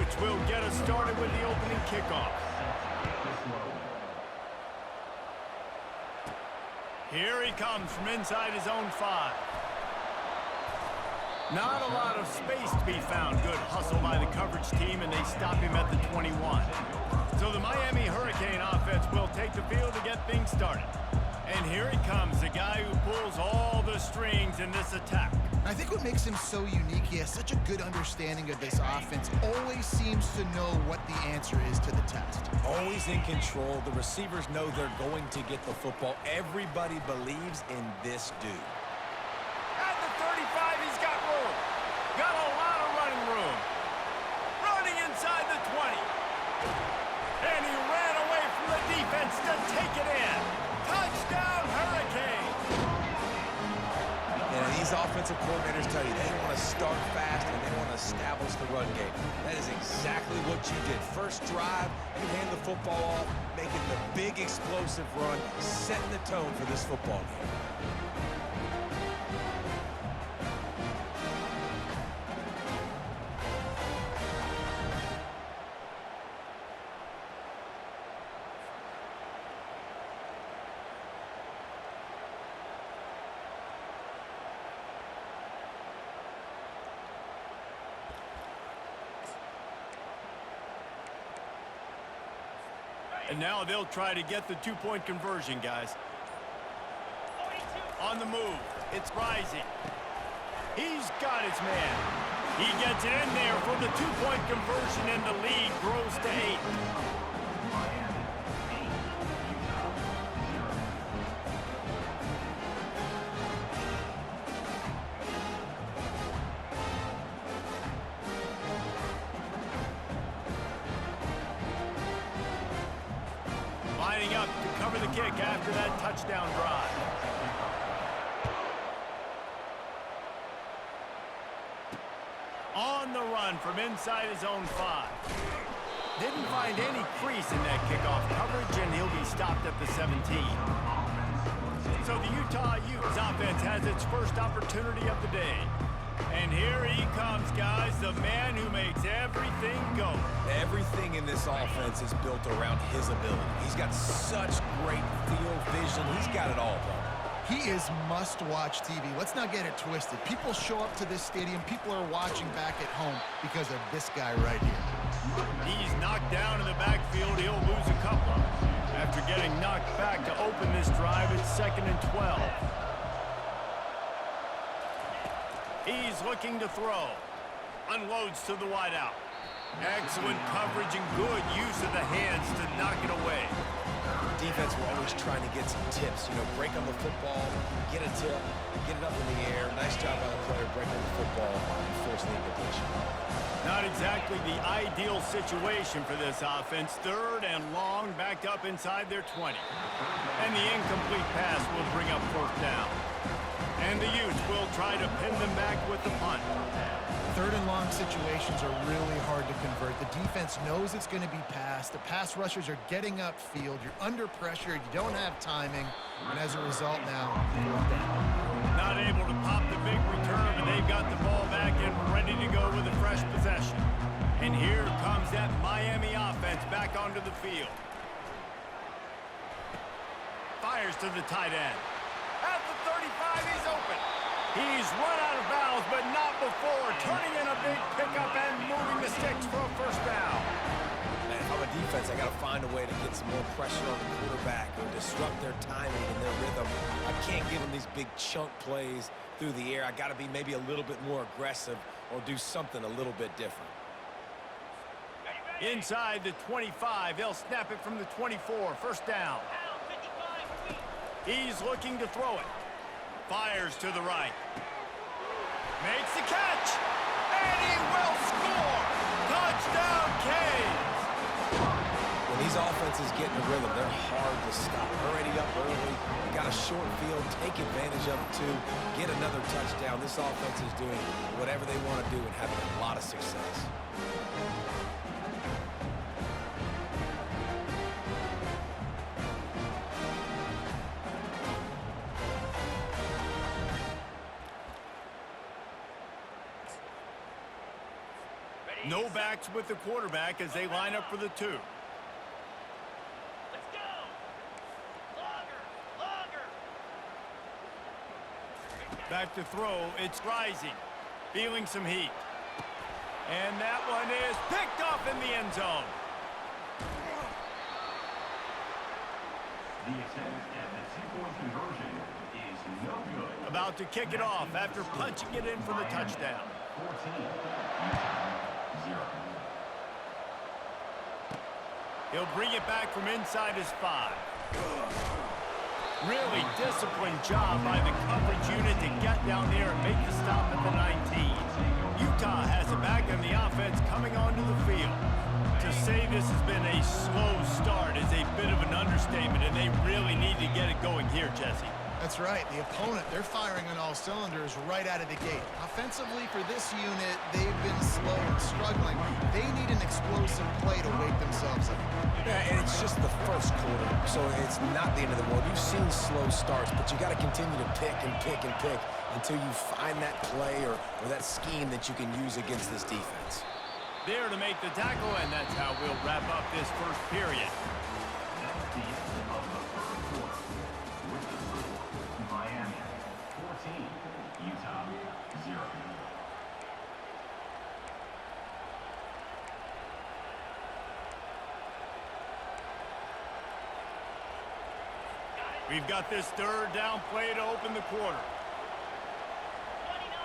Utes will get us started with the opening kickoff. Here he comes from inside his own 5. Not a lot of space to be found. Good hustle by the coverage team, and they stop him at the 21. So the Miami Hurricane offense will take the field to get things started. And here he comes, the guy who pulls all the strings in this attack. I think what makes him so unique, he has such a good understanding of this offense, always seems to know what the answer is to the test. Always in control. The receivers know they're going to get the football. Everybody believes in this dude. At the 35, he's got room. Got a lot of running room. Running inside the 20. And he ran away from the defense to take it in. Touchdown, Hurricane! And these offensive coordinators tell you they want to start fast and they want to establish the run game. That is exactly what you did. First drive, you hand the football off, making the big explosive run, setting the tone for this football game. And now they'll try to get the two-point conversion, guys. On the move, it's Rising. He's got his man. He gets it in there for the two-point conversion, and the lead grows to 8. Lining up to cover the kick after that touchdown drive. On the run from inside his own 5. Didn't find any crease in that kickoff coverage, and he'll be stopped at the 17. So the Utah Utes offense has its first opportunity of the day. And here he comes, guys, the man who makes everything go. Everything in this offense is built around his ability. He's got such great field vision. He's got it all, bro. He is must-watch TV. Let's not get it twisted. People show up to this stadium. People are watching back at home because of this guy right here. He's knocked down in the backfield. He'll lose a couple. After getting knocked back to open this drive, it's 2nd and 12. He's looking to throw. Unloads to the wideout. Excellent coverage and good use of the hands to knock it away. Defense were always trying to get some tips. You know, break on the football, get a tip, get it up in the air. Nice job by the player breaking the football and forcing the incompletion. Not exactly the ideal situation for this offense. 3rd and long, backed up inside their 20. And the incomplete pass will bring up 4th down. And the Utes will try to pin them back with the punt. 3rd and long situations are really hard to convert. The defense knows it's going to be passed. The pass rushers are getting upfield. You're under pressure. You don't have timing. And as a result now, 4th down. Not able to pop the big return, but they've got the ball back and ready to go with a fresh possession. And here comes that Miami offense back onto the field. Fires to the tight end. At the 35, he's open. He's run out of bounds, but not before turning in a big pickup and moving the sticks for a 1st down. Man, if I'm a defense, I got to find a way to get some more pressure on the quarterback or disrupt their timing and their rhythm. I can't give them these big chunk plays through the air. I got to be maybe a little bit more aggressive or do something a little bit different. Inside the 25, they'll snap it from the 24, 1st down. He's looking to throw it. Fires to the right. Makes the catch. And he will score. Touchdown, Canes. When these offenses get in the rhythm, they're hard to stop. Already up early, got a short field, take advantage of it too, get another touchdown. This offense is doing whatever they want to do and having a lot of success. No backs with the quarterback as they line up for the 2. Let's go. Longer. Back to throw. It's Rising. Feeling some heat. And that one is picked off in the end zone. The attempt at the 2-point conversion is no good. About to kick it off after punching it in for the touchdown. 14, Utah 0. He'll bring it back from inside his 5. Really disciplined job by the coverage unit to get down there and make the stop at the 19. Utah has it back on the offense coming onto the field. To say this has been a slow start is a bit of an understatement, and they really need to get it going here, Jesse. That's right. The opponent, they're firing on all cylinders right out of the gate. Offensively, for this unit, they've been slow and struggling. They need an explosive play to wake themselves up. Yeah, and it's just the first quarter, so it's not the end of the world. You've seen slow starts, but you got to continue to pick and pick and pick until you find that play or that scheme that you can use against this defense. There to make the tackle, and that's how we'll wrap up this first period. That's the end of the first quarter. With the score, Miami 14, Utah 0. We've got this third down play to open the quarter.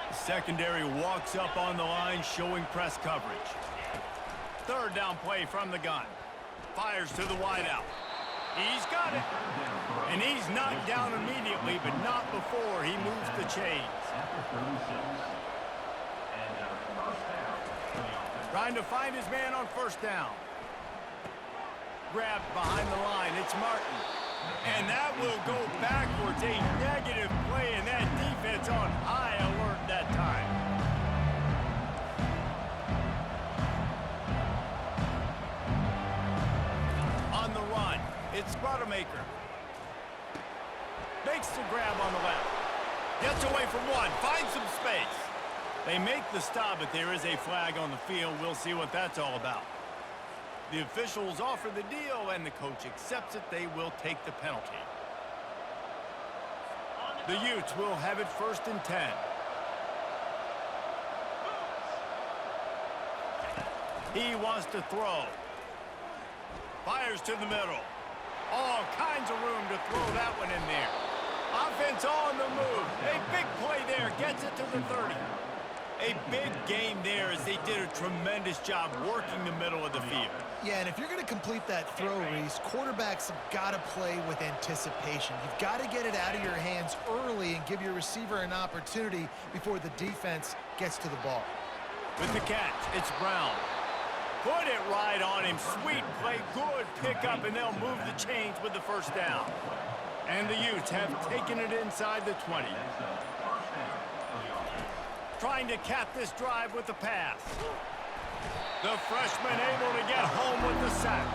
The secondary walks up on the line, showing press coverage. Third down play from the gun. Fires to the wideout. He's got it. And he's knocked down immediately, but not before he moves the chains. Trying to find his man on first down. Grabbed behind the line. It's Martin. And that will go backwards. A negative play, and that defense on high alert that time. On the run, it's Rodemaker. Makes the grab on the left. Gets away from one, finds some space. They make the stop, but there is a flag on the field. We'll see what that's all about. The officials offer the deal, and the coach accepts it. They will take the penalty. The Utes will have it 1st and 10. He wants to throw. Fires to the middle. All kinds of room to throw that one in there. Offense on the move. A big play there. Gets it to the 30. A big game there as they did a tremendous job working the middle of the field. Yeah, and if you're going to complete that throw, Reese, quarterbacks have got to play with anticipation. You've got to get it out of your hands early and give your receiver an opportunity before the defense gets to the ball. With the catch, it's Brown. Put it right on him. Sweet play, good pickup, and they'll move the chains with the first down. And the Utes have taken it inside the 20. Trying to cap this drive with the pass. The freshman able to get home with the sack.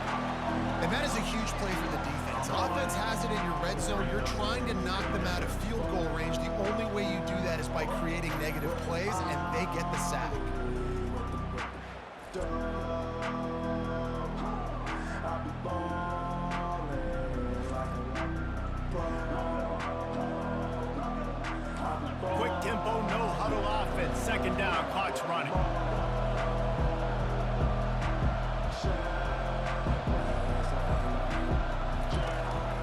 And that is a huge play for the defense. Offense has it in your red zone. You're trying to knock them out of field goal range. The only way you do that is by creating negative plays, and they get the sack. Quick tempo, no huddle offense. 2nd down, clock's running.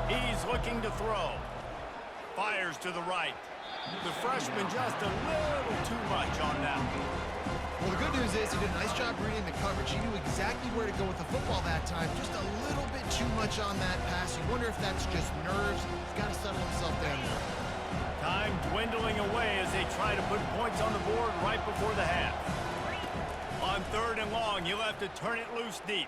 He's looking to throw. Fires to the right. The freshman just a little too much on that. Well, the good news is he did a nice job reading the coverage. He knew exactly where to go with the football that time. Just a little bit too much on that pass. You wonder if that's just nerves. He's got to settle himself down there. Time dwindling away as they try to put points on the board right before the half. On 3rd and long, you'll have to turn it loose deep.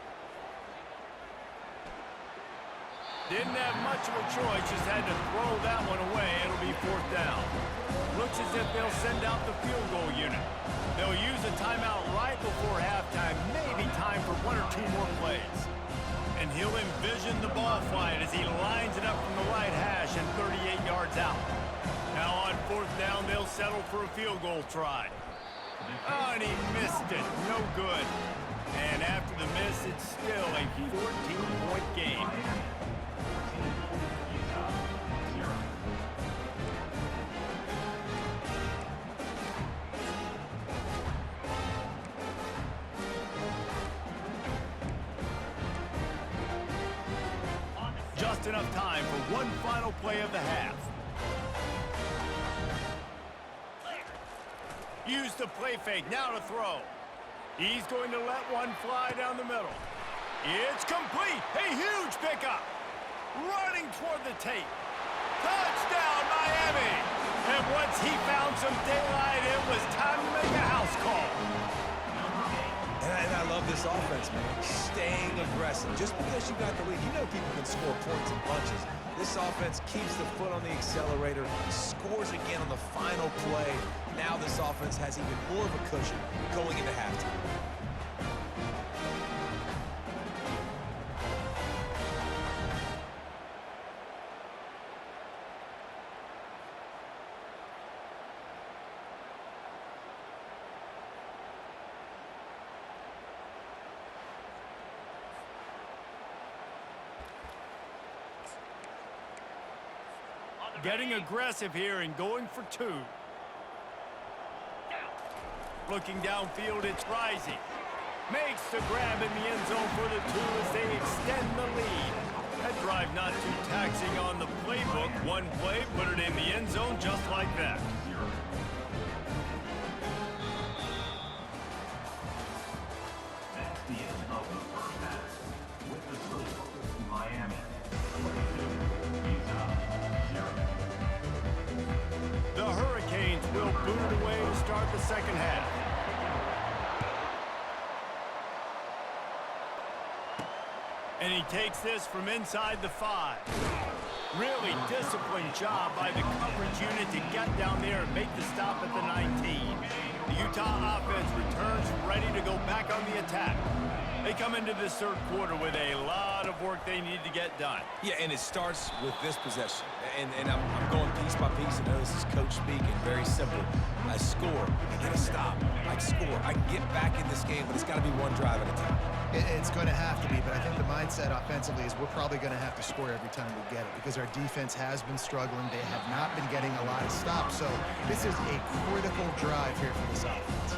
Didn't have much of a choice, just had to throw that one away. It'll be 4th down. Looks as if they'll send out the field goal unit. They'll use a timeout right before halftime, maybe time for 1 or 2 more plays. And he'll envision the ball flight as he lines it up from the right hash and 38 yards out. Now on 4th down, they'll settle for a field goal try. Oh, and he missed it. No good. And after the miss, it's still a 14-point game. Utah, 0. Just enough time for one final play of the half. Use the play fake, now to throw. He's going to let one fly down the middle. It's complete. A huge pickup. Running toward the tape. Touchdown, Miami. And once he found some daylight, it was time to make a house call. And I love this offense, man. Staying aggressive. Just because you got the lead, you know people can score points in bunches. This offense keeps the foot on the accelerator, scores again on the final play. Now this offense has even more of a cushion going into halftime. Getting aggressive here and going for two. Looking downfield, it's Rising. Makes the grab in the end zone for the two as they extend the lead. That drive not too taxing on the playbook. One play, put it in the end zone just like that. That's the end of the first half. With the score, Miami 22, Utah 0. The Hurricanes will boot it away to start the second half. And he takes this from inside the 5. Really disciplined job by the coverage unit to get down there and make the stop at the 19. The Utah offense returns ready to go back on the attack. They come into this third quarter with a lot of work they need to get done. Yeah, and it starts with this possession. And I'm going piece by piece. I know this is coach speaking. Very simple. I score. I get a stop. I score. I can get back in this game, but it's got to be one drive at a time. It's going to have to be, but I think the mindset offensively is we're probably going to have to score every time we get it because our defense has been struggling. They have not been getting a lot of stops. So this is a critical drive here for this offense.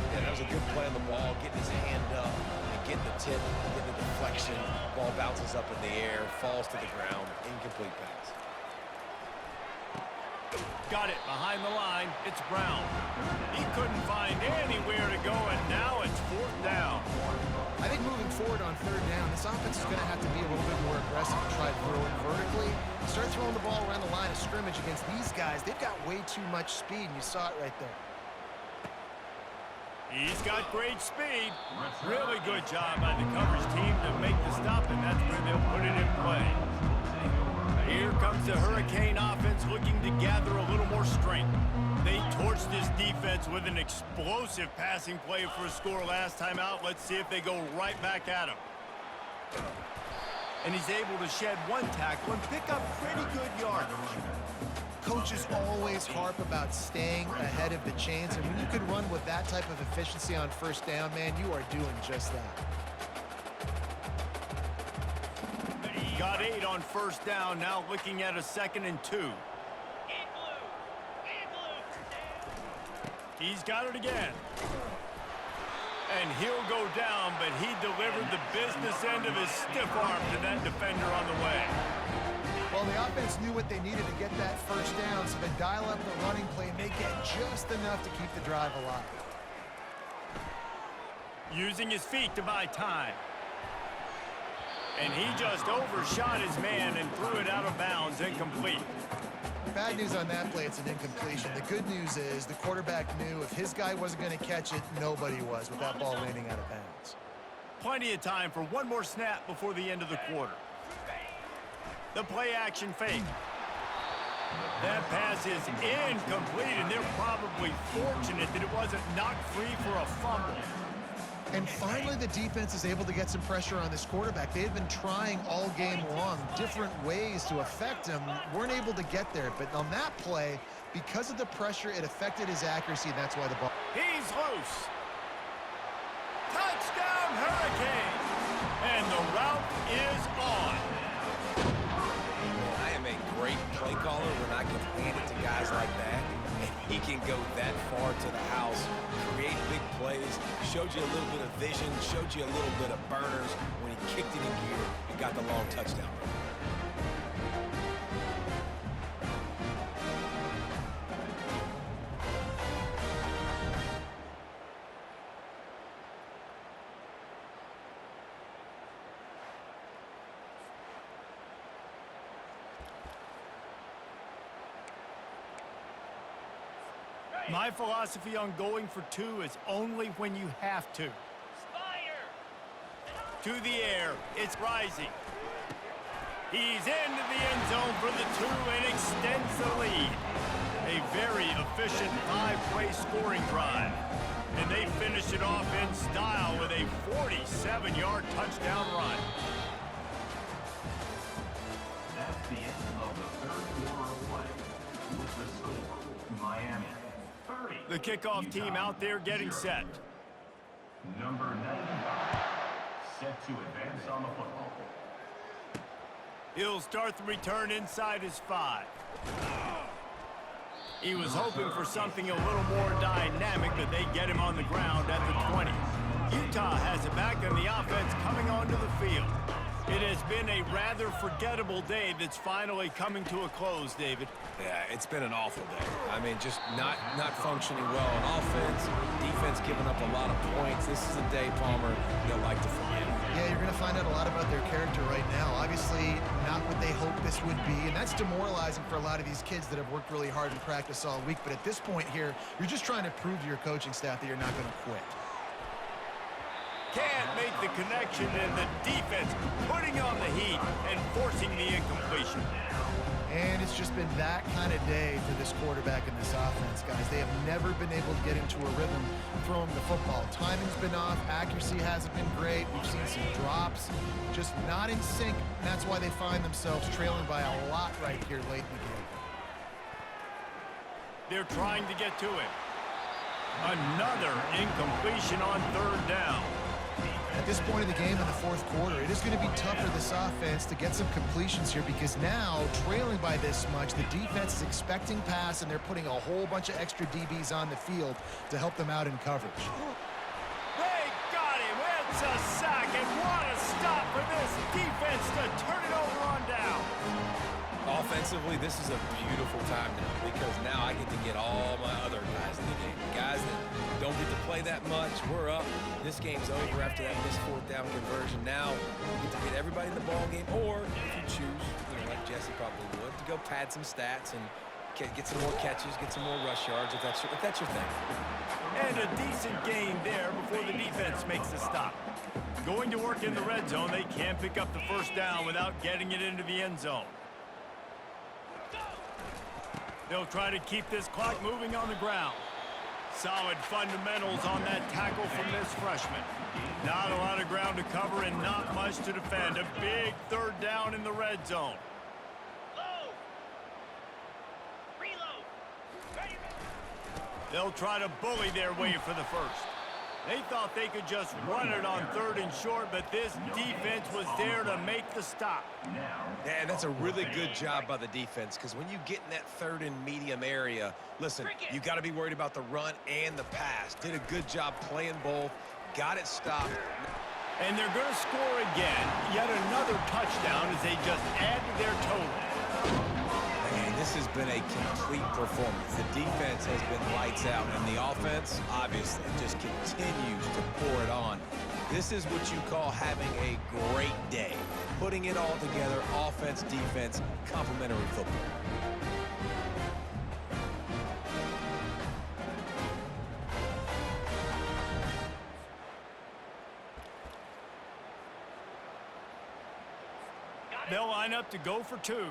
Yeah, that was a good play on the ball, getting his hand up, and getting the tip, getting the deflection. Ball bounces up in the air, falls to the ground, incomplete pass. Got it behind the line. It's Brown. He couldn't find anywhere to go, and now it's fourth down. I think moving forward on third down, this offense is going to have to be a little bit more aggressive and try to throw it vertically. Start throwing the ball around the line of scrimmage against these guys. They've got way too much speed, and you saw it right there. He's got great speed. Really good job by the coverage team to make the stop, and that's where they'll put it in play. Here comes the Hurricane offense looking to gather a little more strength. They torched this defense with an explosive passing play for a score last time out. Let's see if they go right back at him. And he's able to shed one tackle and pick up pretty good yardage. Coaches always harp about staying ahead of the chains, and when you can run with that type of efficiency on first down, man, you are doing just that. Got 8 on first down, now looking at a 2nd and 2. He's got it again. And he'll go down, but he delivered the business end of his stiff arm to that defender on the way. Well, the offense knew what they needed to get that first down, so they dial up the running play and they get just enough to keep the drive alive. Using his feet to buy time. And he just overshot his man and threw it out of bounds, incomplete. Bad news on that play, it's an incompletion. The good news is the quarterback knew if his guy wasn't going to catch it, nobody was with that ball landing out of bounds. Plenty of time for one more snap before the end of the quarter. The play action fake. That pass is incomplete, and they're probably fortunate that it wasn't knocked free for a fumble. And finally, the defense is able to get some pressure on this quarterback. They had been trying all game long different ways to affect him, weren't able to get there. But on that play, because of the pressure, it affected his accuracy, and that's why the ball... He's loose. Touchdown, Hurricanes! And the route is on. I am a great play caller when I can hand it to guys like that. And he can go that far to the house, create big plays, showed you a little bit of vision, showed you a little bit of burners when he kicked it in gear and got the long touchdown. My philosophy on going for two is only when you have to. To the air, it's rising. He's into the end zone for the two and extends the lead. A very efficient five-play scoring drive. And they finish it off in style with a 47-yard touchdown run. That's the end of the third quarter of play. With the score, Miami 30. The kickoff team out there getting set. Number 95, set to advance on the football. He'll start the return inside his 5. He was hoping for something a little more dynamic, but they get him on the ground at the 20. Utah has it back and the offense coming onto the field. It has been a rather forgettable day that's finally coming to a close, David. Yeah, it's been an awful day. I mean, just not functioning well on offense, defense giving up a lot of points. This is a day, Palmer, you'll like to forget. Yeah, you're going to find out a lot about their character right now. Obviously, not what they hoped this would be, and that's demoralizing for a lot of these kids that have worked really hard in practice all week. But at this point here, you're just trying to prove to your coaching staff that you're not going to quit. Can't make the connection, and the defense putting on the heat and forcing the incompletion. And it's just been that kind of day for this quarterback and this offense, guys. They have never been able to get into a rhythm throwing the football. Timing's been off. Accuracy hasn't been great. We've seen some drops, just not in sync. And that's why they find themselves trailing by a lot right here late in the game. They're trying to get to it. Another incompletion on third down. At this point of the game in the fourth quarter, it is going to be tough for this offense to get some completions here because now, trailing by this much, the defense is expecting pass, and they're putting a whole bunch of extra DBs on the field to help them out in coverage. They got him. It's a sack, and what a stop for this defense to turn it over on down. Offensively, this is a beautiful time now because now I get to get all my other guys in the game. Guys that don't get to play that much, we're up. This game's over after that missed fourth down conversion. Now we get to get everybody in the ball game, or if you choose, like Jesse probably would, to go pad some stats and get some more catches, get some more rush yards if that's your thing. And a decent gain there before the defense makes the stop. Going to work in the red zone, they can't pick up the first down without getting it into the end zone. They'll try to keep this clock moving on the ground. Solid fundamentals on that tackle from this freshman. Not a lot of ground to cover and not much to defend. A big third down in the red zone. They'll try to bully their way for the first. They thought they could just run it on third and short, but this defense was there to make the stop. And that's a really good job by the defense because when you get in that third and medium area, listen, you got to be worried about the run and the pass. Did a good job playing both, got it stopped. And they're going to score again. Yet another touchdown as they just add to their total. Man, this has been a complete performance. The defense has been lights out, and the offense, obviously, just continues to pour it on. This is what you call having a great day. Putting it all together, offense, defense, complementary football. They'll line up to go for two.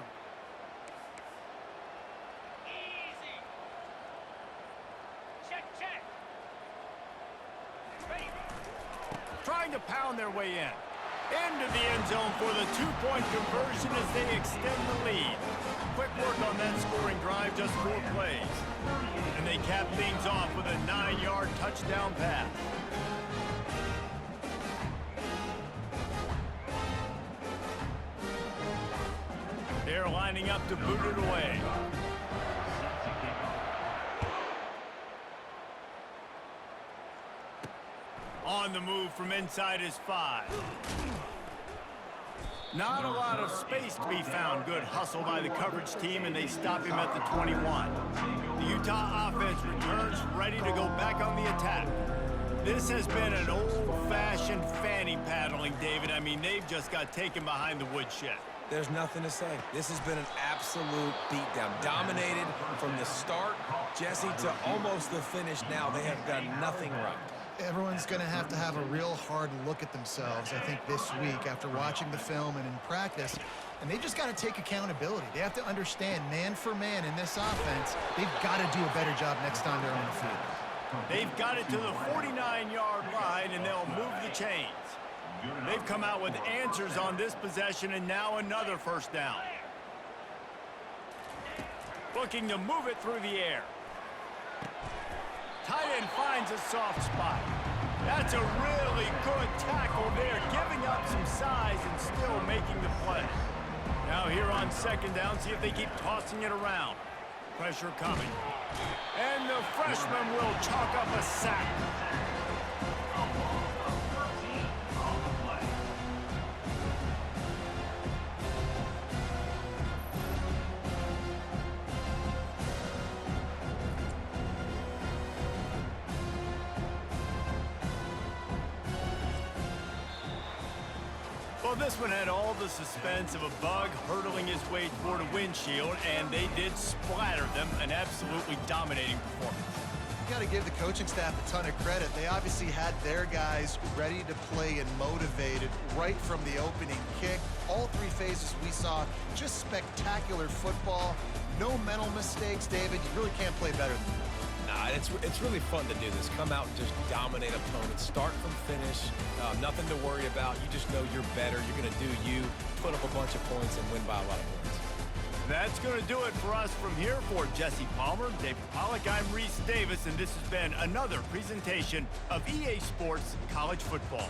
Trying to pound their way in. Into the end zone for the two-point conversion as they extend the lead. Quick work on that scoring drive, just 4 plays. And they cap things off with a 9-yard touchdown pass. They're lining up to boot it away. On the move from inside his 5. Not a lot of space to be found. Good hustle by the coverage team, and they stop him at the 21. The Utah offense returns ready to go back on the attack. This has been an old-fashioned fanny paddling, David. I mean, they've just got taken behind the woodshed. There's nothing to say. This has been an absolute beatdown. Dominated from the start, Jesse, to almost the finish now. They have done nothing right. Everyone's going to have a real hard look at themselves, I think, this week after watching the film and in practice. And they've just got to take accountability. They have to understand, man for man in this offense, they've got to do a better job next time they're on the field. They've got it to the 49-yard line, and they'll move the chains. They've come out with answers on this possession, and now another first down. Looking to move it through the air. Tight end finds a soft spot. That's a really good tackle there, giving up some size and still making the play. Now here on second down, see if they keep tossing it around. Pressure coming. And the freshman will chalk up a sack. Well, this one had all the suspense of a bug hurtling his way toward a windshield, and they did splatter them. An absolutely dominating performance. You got to give the coaching staff a ton of credit. They obviously had their guys ready to play and motivated right from the opening kick. All 3 phases we saw, just spectacular football. No mental mistakes, David. You really can't play better than that. Nah, it's really fun to do this. Come out and just dominate opponents. Start from finish. Nothing to worry about. You just know you're better. You're going to do you, put up a bunch of points, and win by a lot of points. That's going to do it for us from here. For Jesse Palmer, David Pollack, I'm Reese Davis, and this has been another presentation of EA Sports College Football.